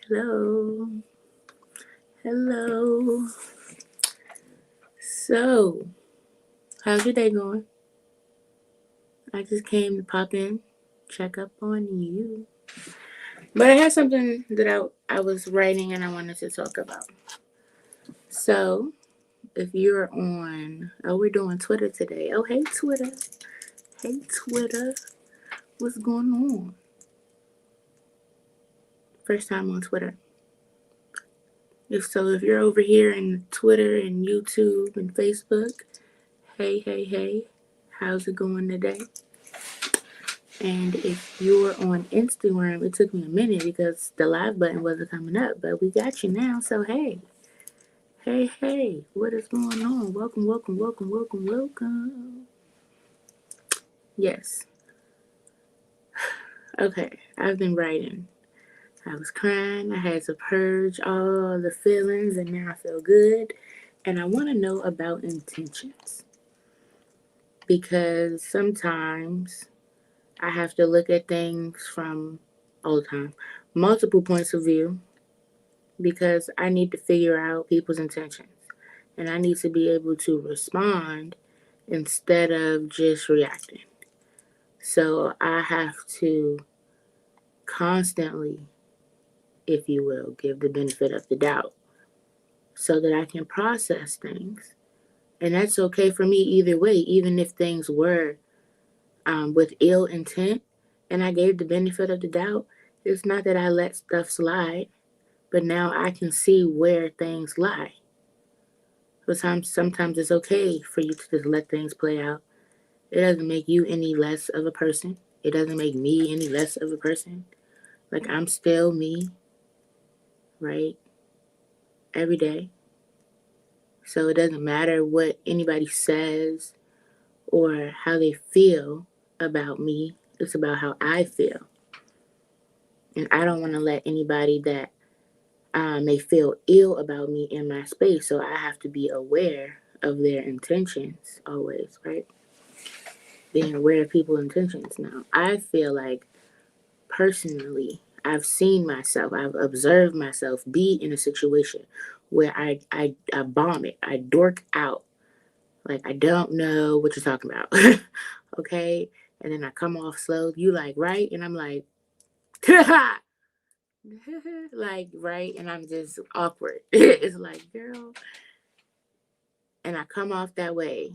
Hello. Hello. So, how's your day going? I just came to pop in, check up on you. But I had something that I was writing and I wanted to talk about. So, if you're on, we're doing Twitter today. Oh, hey, Twitter. Hey, Twitter. What's going on? First time on Twitter. If you're over here in Twitter and YouTube and Facebook, hey, hey, hey. How's it going today? And if you're on Instagram, it took me a minute because the live button wasn't coming up, but we got you now. So, hey, hey, hey, what is going on? Welcome, welcome, welcome, welcome, welcome. Yes. Okay, I've been writing. I was crying. I had to purge all the feelings, and now I feel good. And I want to know about intentions because sometimes I have to look at things from all the time, multiple points of view because I need to figure out people's intentions and I need to be able to respond instead of just reacting. So I have to constantly, if you will, give the benefit of the doubt so that I can process things. And that's okay for me either way, even if things were with ill intent and I gave the benefit of the doubt. It's not that I let stuff slide, but now I can see where things lie. Sometimes it's okay for you to just let things play out. It doesn't make you any less of a person. It doesn't make me any less of a person. Like I'm still me, right? Every day. So it doesn't matter what anybody says or how they feel about me. It's about how I feel. And I don't want to let anybody that may feel ill about me in my space. So I have to be aware of their intentions always, right? Being aware of people's intentions. Now, I feel like personally, I've seen myself, I've observed myself be in a situation where I bomb it, I dork out. Like, I don't know what you're talking about. Okay? And then I come off slow. You like, right? And I'm like, like, right? And I'm just awkward. It's like, girl. And I come off that way.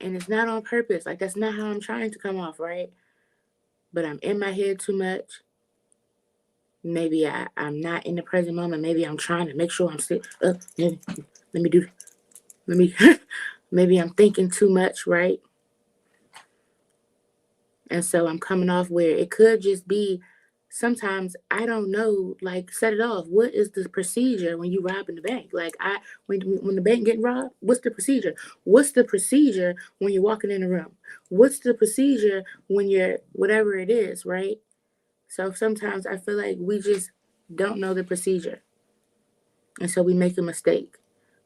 And it's not on purpose. Like, that's not how I'm trying to come off, right? But I'm in my head too much. Maybe I'm not in the present moment. Maybe I'm trying to make sure I'm still, let me do, let me, maybe I'm thinking too much, right? And so I'm coming off where it could just be, sometimes I don't know, like set it off. What is the procedure when you rob in the bank? Like when the bank getting robbed, what's the procedure? What's the procedure when you're walking in the room? What's the procedure when you're, whatever it is, right? So sometimes I feel like we just don't know the procedure. And so we make a mistake.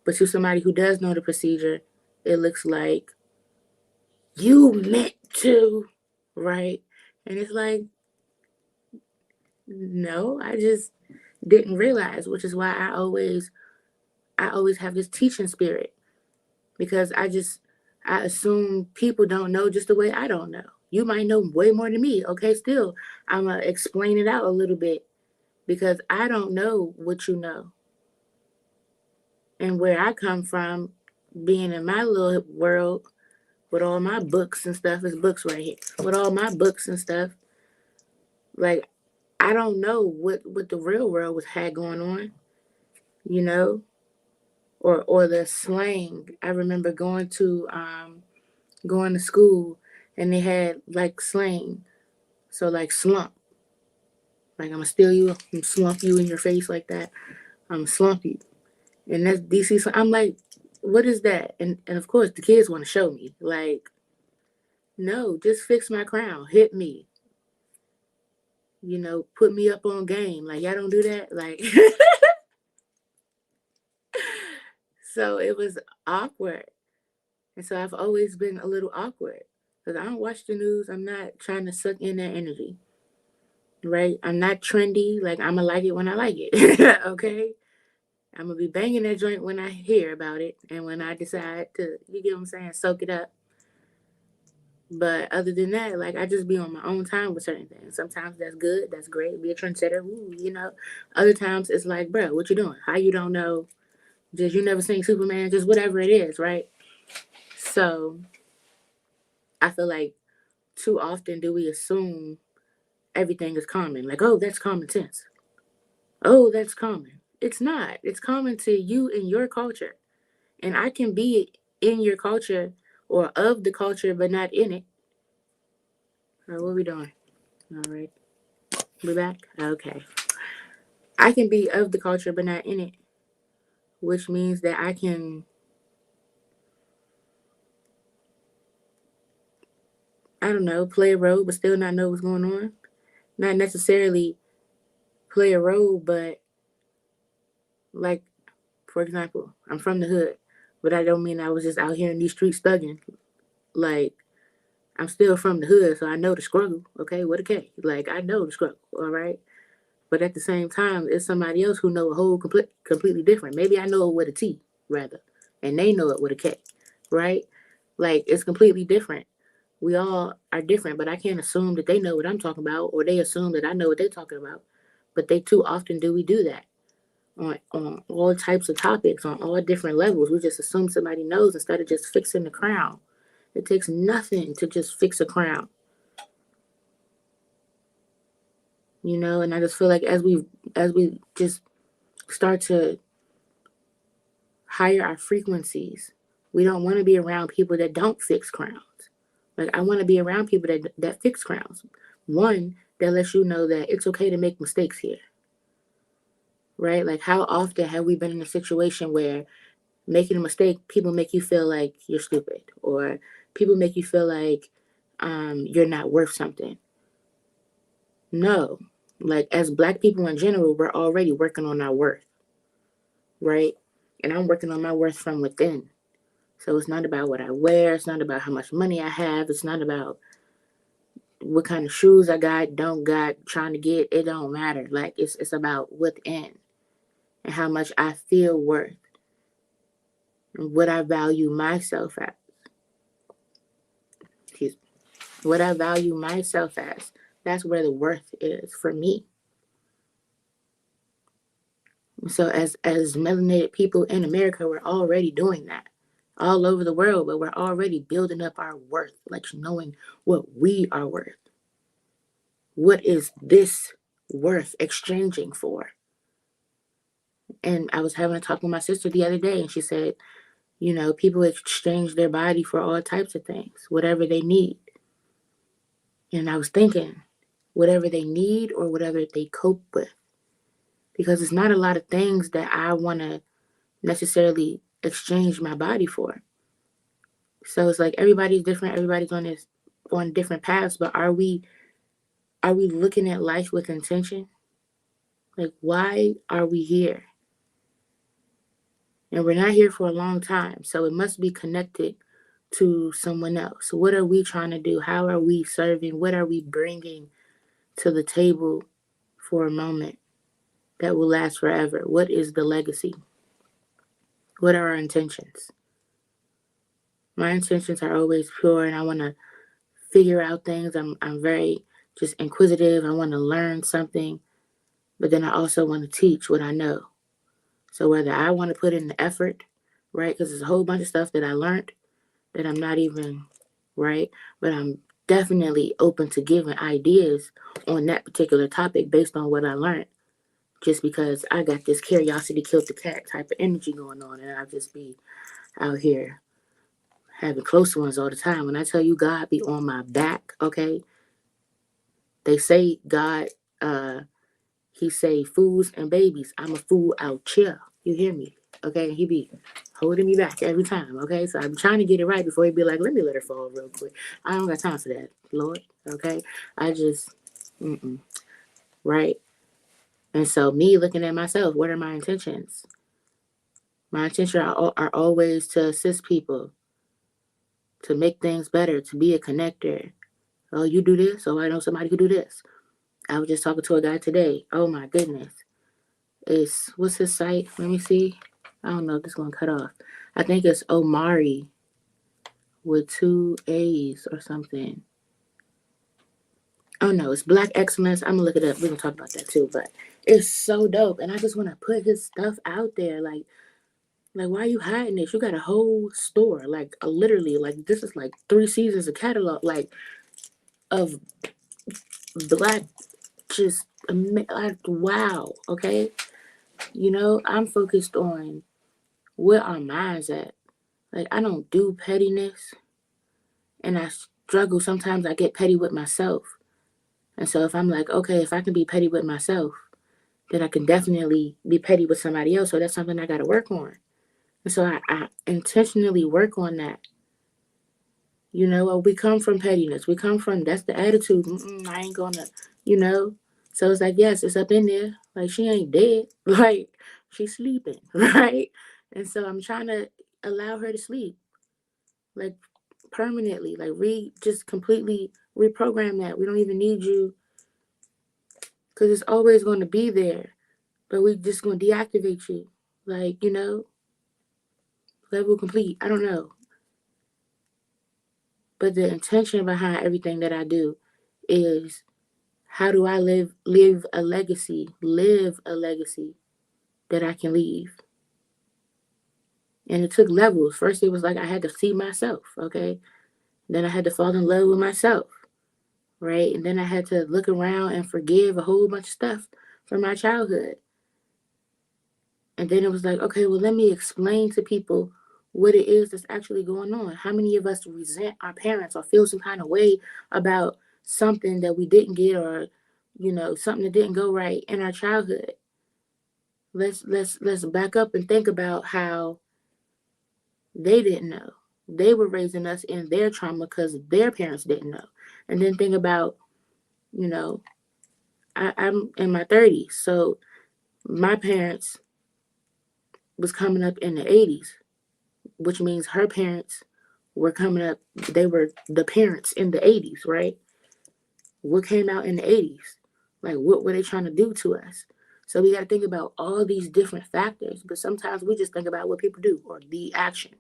But to somebody who does know the procedure, it looks like you meant to, right? And it's like, no, I just didn't realize, which is why I always have this teaching spirit because I assume people don't know just the way I don't know. You might know way more than me. Okay, still, I'm gonna explain it out a little bit because I don't know what you know. And where I come from, being in my little world with all my books and stuff, is books right here. With all my books and stuff, like I don't know what the real world was had going on, you know, or the slang. I remember going to school and they had like slang, so like slump, like I'm gonna steal you, I'm slump you in your face like that, I'm slump you, and that's DC. So I'm like, what is that? And of course the kids want to show me like, no, just fix my crown, hit me, put me up on game. Like y'all don't do that, like. So it was awkward. And so I've always been a little awkward because I don't watch the news. I'm not trying to suck in that energy, right? I'm not trendy. Like, I'm going to like it when I like it. Okay? I'm going to be banging that joint when I hear about it and when I decide to, you get what I'm saying, soak it up. But other than that, like, I just be on my own time with certain things. Sometimes that's good, that's great, be a trendsetter, ooh, you know. Other times it's like, bro, what you doing? How you don't know? Just you never seen Superman, just whatever it is, right? So I feel like too often do we assume everything is common. Like, oh, that's common sense. Oh, that's common. It's not. It's common to you and your culture. And I can be in your culture or of the culture, but not in it. All right, what are we doing? All right. We back? Okay. I can be of the culture, but not in it, which means that I can, I don't know, play a role, but still not know what's going on. Not necessarily play a role, but like, for example, I'm from the hood, but I don't mean I was just out here in these streets thugging. Like, I'm still from the hood, so I know the struggle, okay, with a K. Like, I know the struggle, all right? But at the same time, it's somebody else who know a whole completely different. Maybe I know it with a T, rather, and they know it with a K, right? Like, it's completely different. We all are different, but I can't assume that they know what I'm talking about, or they assume that I know what they're talking about. But they too often do we do that on all types of topics, on all different levels. We just assume somebody knows instead of just fixing the crown. It takes nothing to just fix a crown, you know. And I just feel like as we just start to higher our frequencies, we don't want to be around people that don't fix crowns. Like, I want to be around people that fix crowns. One that lets you know that it's okay to make mistakes here, right? Like, how often have we been in a situation where making a mistake, people make you feel like you're stupid, or people make you feel like you're not worth something? No. Like, as Black people in general, we're already working on our worth, right? And I'm working on my worth from within. So it's not about what I wear. It's not about how much money I have. It's not about what kind of shoes I got, don't got, trying to get. It don't matter. Like, it's about within and how much I feel worth and what I value myself at. Excuse me. What I value myself as. That's where the worth is for me. So as melanated people in America, we're already doing that all over the world, but we're already building up our worth, like knowing what we are worth. What is this worth exchanging for? And I was having a talk with my sister the other day, and she said, you know, people exchange their body for all types of things, whatever they need. And I was thinking, whatever they need or whatever they cope with. Because it's not a lot of things that I want to necessarily exchange my body for. So it's like everybody's different, everybody's on different paths, but are we looking at life with intention? Like, why are we here? And we're not here for a long time, so it must be connected to someone else. What are we trying to do? How are we serving? What are we bringing to the table for a moment that will last forever? What is the legacy? What are our intentions? My intentions are always pure, and I want to figure out things. I'm very just inquisitive. I want to learn something, but then I also want to teach what I know. So whether I want to put in the effort, right? Because there's a whole bunch of stuff that I learned that I'm not even right, but I'm definitely open to giving ideas on that particular topic based on what I learned. Just because I got this curiosity killed the cat type of energy going on, and I'll just be out here having close ones all the time. When I tell you God be on my back, okay? They say God, he say fools and babies. I'm a fool out chill. You hear me? Okay, he be holding me back every time. Okay, so I'm trying to get it right before he be like, let me let her fall real quick. I don't got time for that, Lord. Okay, I just, right. And so me looking at myself, what are my intentions? My intentions are always to assist people, to make things better, to be a connector. Oh, you do this? Oh, I know somebody who do this. I was just talking to a guy today. Oh my goodness. What's his site? Let me see. I don't know if this is gonna cut off. I think it's Omari with two A's or something. Oh no, it's Black Excellence. I'm gonna look it up. We're gonna talk about that too. But it's so dope. And I just wanna put his stuff out there. Like why are you hiding this? You got a whole store. Like literally, like this is like 3 seasons of catalog, like of black just like wow, okay? I'm focused on where our minds at. Like I don't do pettiness, and I struggle sometimes. I get petty with myself, and so if I'm like, okay, if I can be petty with myself, then I can definitely be petty with somebody else. So that's something I got to work on, and so I intentionally work on that. We come from pettiness. We come from that's the attitude. I ain't gonna, you know. So it's like yes, it's up in there. Like she ain't dead. Like she's sleeping, right? And so I'm trying to allow her to sleep like permanently, like just completely reprogram that. We don't even need you because it's always going to be there, but we just going to deactivate you, like level complete. I don't know, but the intention behind everything that I do is how do I live a legacy that I can leave. And it took levels. First, it was like I had to see myself, okay? Then I had to fall in love with myself, right? And then I had to look around and forgive a whole bunch of stuff from my childhood. And then it was like, okay, well, let me explain to people what it is that's actually going on. How many of us resent our parents or feel some kind of way about something that we didn't get or, something that didn't go right in our childhood? Let's back up and think about how they didn't know. They were raising us in their trauma because their parents didn't know. And then think about, you know, I'm in my 30s, so my parents was coming up in the 80s, which means her parents were coming up. They were the parents in the 80s, right? What came out in the 80s? Like, what were they trying to do to us? So we got to think about all these different factors, but sometimes we just think about what people do or the action.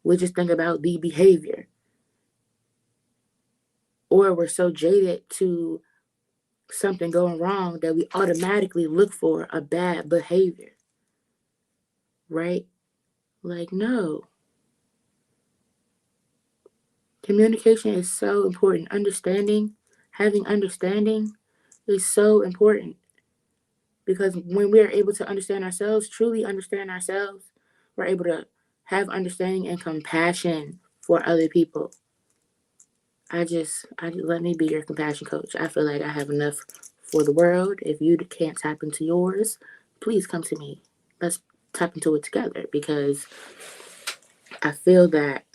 We just think about the behavior. Or we're so jaded to something going wrong that we automatically look for a bad behavior, right? Like, no. Communication is so important. Having understanding is so important because when we are able to understand ourselves, truly understand ourselves, we're able to have understanding and compassion for other people. I just let me be your compassion coach. I feel like I have enough for the world. If you can't tap into yours, please come to me. Let's tap into it together because I feel that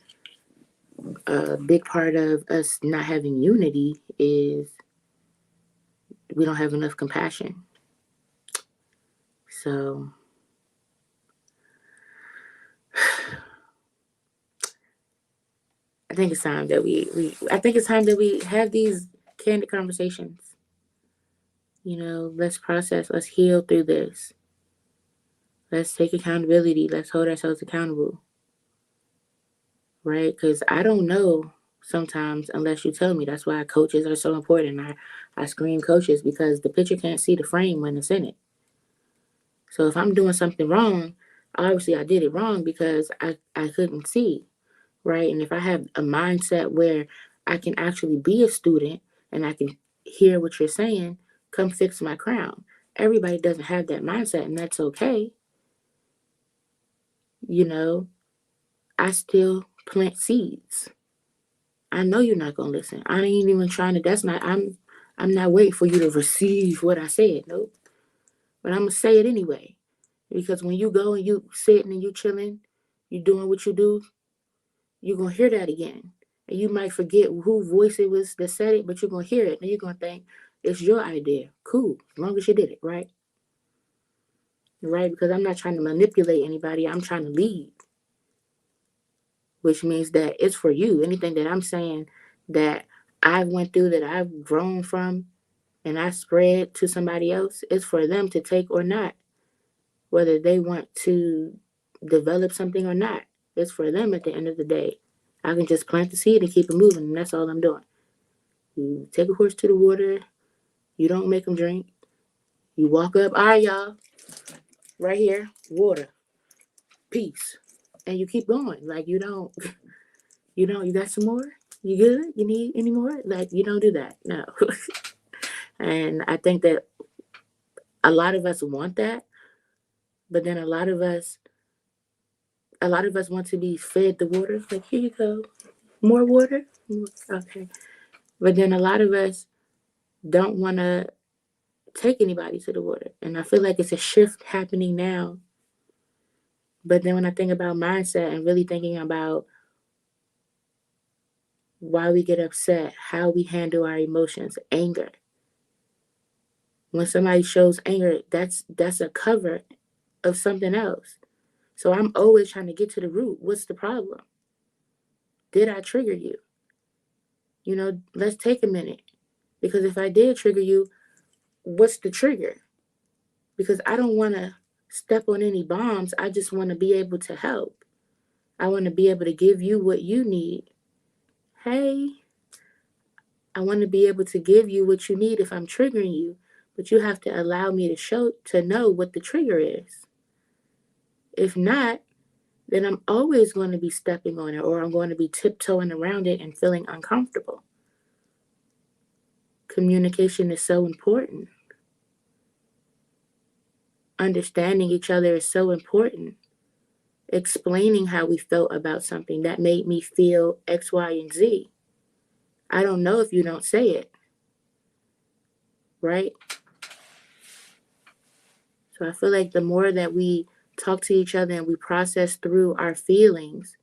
a big part of us not having unity is we don't have enough compassion. So I think it's time that we have these candid conversations. Let's process, let's heal through this. Let's take accountability. Let's hold ourselves accountable. Right? Because I don't know sometimes unless you tell me. That's why coaches are so important. I scream coaches because the picture can't see the frame when it's in it. So if I'm doing something wrong, obviously I did it wrong because I couldn't see. Right? And if I have a mindset where I can actually be a student and I can hear what you're saying, come fix my crown. Everybody doesn't have that mindset, and that's okay. You know, I still plant seeds. I know you're not gonna listen. I ain't even trying to. That's not. I'm not waiting for you to receive what I said. Nope. But I'm gonna say it anyway, because when you go and you sitting and you chilling, you doing what you do, you're gonna hear that again, and you might forget who voice it was that said it, but you're gonna hear it, and you're gonna think it's your idea. Cool, as long as you did it right, right. Because I'm not trying to manipulate anybody. I'm trying to lead, which means that it's for you. Anything that I'm saying that I went through, that I've grown from, and I spread to somebody else, it's for them to take or not, whether they want to develop something or not. It's for them at the end of the day. I can just plant the seed and keep it moving, and that's all I'm doing. You take a horse to the water, you don't make them drink. You walk up, all right, y'all, right here, water, peace. And you keep going. Like, you got some more? You good? You need any more? Like, you don't do that. No. And I think that a lot of us want that, but then a lot of us want to be fed the water. Like, here you go, more water. Okay. But then a lot of us don't want to take anybody to the water, and I feel like it's a shift happening now. But then when I think about mindset and really thinking about why we get upset, how we handle our emotions, anger. When somebody shows anger, that's a cover of something else. So I'm always trying to get to the root. What's the problem? Did I trigger you? Let's take a minute. Because if I did trigger you, what's the trigger? Because I don't want to step on any bombs. I just want to be able to help. I want to be able to give you what you need. Hey, I want to be able to give you what you need if I'm triggering you, but you have to allow me to know what the trigger is. If not, then I'm always going to be stepping on it, or I'm going to be tiptoeing around it and feeling uncomfortable. Communication is so important. Understanding each other is so important. Explaining how we felt about something that made me feel X, Y, and Z. I don't know if you don't say it, right? So I feel like the more that we talk to each other and we process through our feelings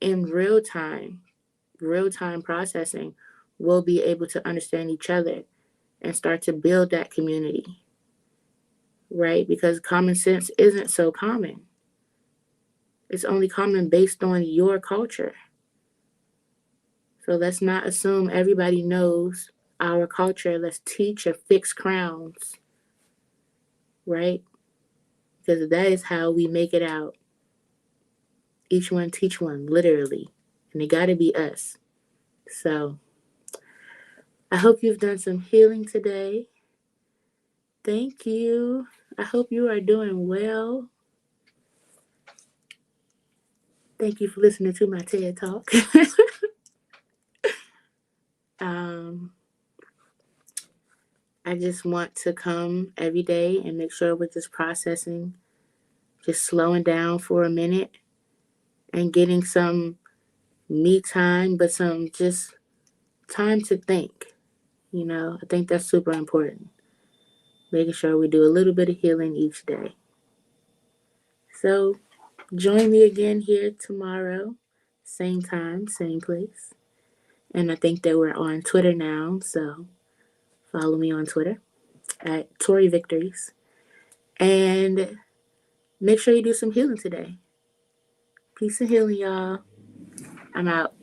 in real time processing, we'll be able to understand each other and start to build that community, right? Because common sense isn't so common. It's only common based on your culture. So let's not assume everybody knows our culture. Let's teach or fix crowns, right? Because that is how we make it out. Each one teach one, literally. And it got to be us. So I hope you've done some healing today. Thank you. I hope you are doing well. Thank you for listening to my TED Talk. I just want to come every day and make sure we're just processing, just slowing down for a minute and getting some me time, but some just time to think. I think that's super important. Making sure we do a little bit of healing each day. So join me again here tomorrow, same time, same place. And I think that we're on Twitter now, so follow me on Twitter at Tori Victories. And make sure you do some healing today. Peace and healing, y'all. I'm out.